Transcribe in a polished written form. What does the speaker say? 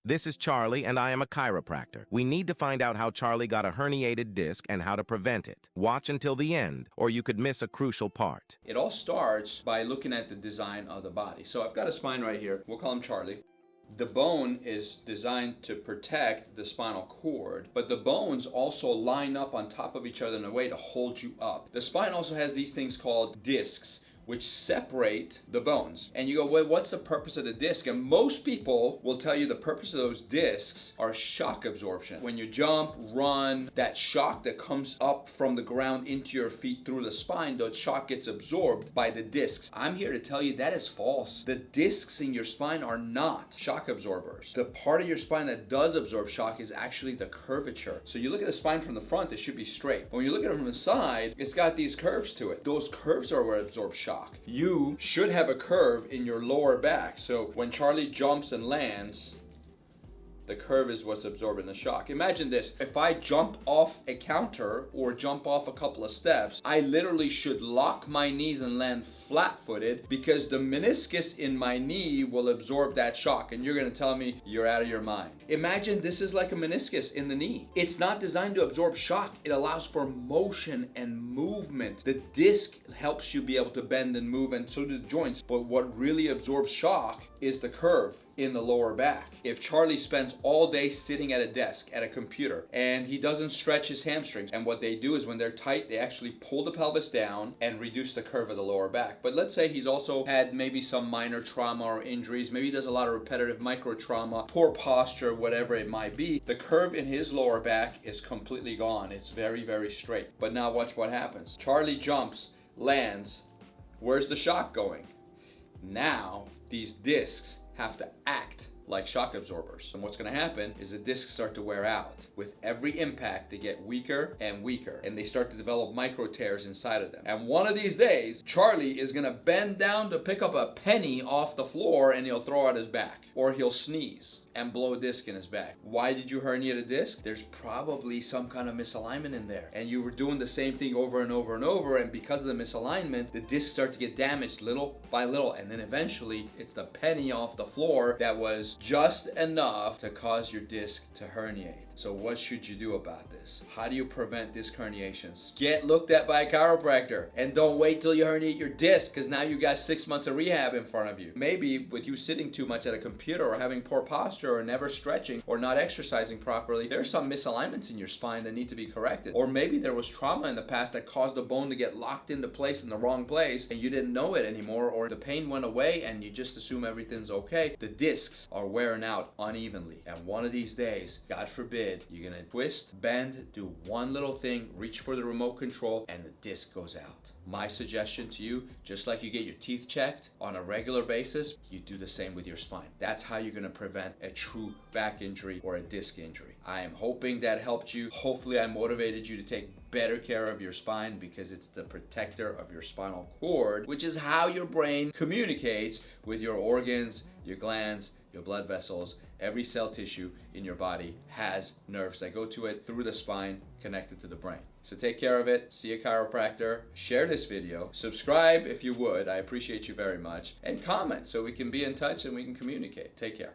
This is Charlie, and I am a chiropractor. We need to find out how Charlie got a herniated disc and how to prevent it. Watch until the end, or you could miss a crucial part. It all starts by looking at the design of the body. So I've got a spine right here. We'll call him Charlie. The bone is designed to protect the spinal cord, but the bones also line up on top of each other in a way to hold you up. The spine also has these things called discs, which separate the bones. And you go, well, what's the purpose of the disc? And most people will tell you the purpose of those discs are shock absorption. When you jump, run, that shock that comes up from the ground into your feet through the spine, that shock gets absorbed by the discs. I'm here to tell you that is false. The discs in your spine are not shock absorbers. The part of your spine that does absorb shock is actually the curvature. So you look at the spine from the front, it should be straight. When you look at it from the side, it's got these curves to it. Those curves are what absorb shock. You should have a curve in your lower back. So when Charlie jumps and lands, the curve is what's absorbing the shock. Imagine this. If I jump off a counter or jump off a couple of steps, I literally should lock my knees and land flat-footed because the meniscus in my knee will absorb that shock. And you're going to tell me you're out of your mind. Imagine this is like a meniscus in the knee. It's not designed to absorb shock. It allows for motion and movement. The disc helps you be able to bend and move, and so do the joints. But what really absorbs shock is the curve in the lower back. If Charlie spends all day sitting at a desk, at a computer, and he doesn't stretch his hamstrings, and what they do is when they're tight, they actually pull the pelvis down and reduce the curve of the lower back. But let's say he's also had maybe some minor trauma or injuries, maybe he does a lot of repetitive micro trauma, poor posture, whatever it might be, the curve in his lower back is completely gone. It's very, very straight. But now watch what happens. Charlie jumps, lands, where's the shock going? Now, these discs have to act like shock absorbers. And what's going to happen is the discs start to wear out. With every impact, they get weaker and weaker, and they start to develop micro tears inside of them. And one of these days, Charlie is going to bend down to pick up a penny off the floor, and he'll throw out his back, or he'll sneeze and blow a disc in his back. Why did you herniate a disc? There's probably some kind of misalignment in there, and you were doing the same thing over and over and over, and because of the misalignment, the discs start to get damaged little by little, and then eventually it's the penny off the floor that was just enough to cause your disc to herniate. So what should you do about this? How do you prevent disc herniations? Get looked at by a chiropractor, and don't wait till you herniate your disc, because now you got 6 months of rehab in front of you. Maybe with you sitting too much at a computer or having poor posture or never stretching or not exercising properly, there's some misalignments in your spine that need to be corrected. Or maybe there was trauma in the past that caused the bone to get locked into place in the wrong place and you didn't know it anymore, or the pain went away and you just assume everything's okay. The discs are wearing out unevenly, and one of these days, God forbid, you're gonna twist, bend, do one little thing, reach for the remote control, and the disc goes out. My suggestion to you, just like you get your teeth checked on a regular basis, you do the same with your spine. That's how you're gonna prevent a true back injury or a disc injury. I am hoping that helped you. Hopefully I motivated you to take better care of your spine, because it's the protector of your spinal cord, which is how your brain communicates with your organs, your glands, your blood vessels. Every cell tissue in your body has nerves that go to it through the spine, connected to the brain. So take care of it. See a chiropractor. Share this video. Subscribe if you would. I appreciate you very much. And comment so we can be in touch and we can communicate. Take care.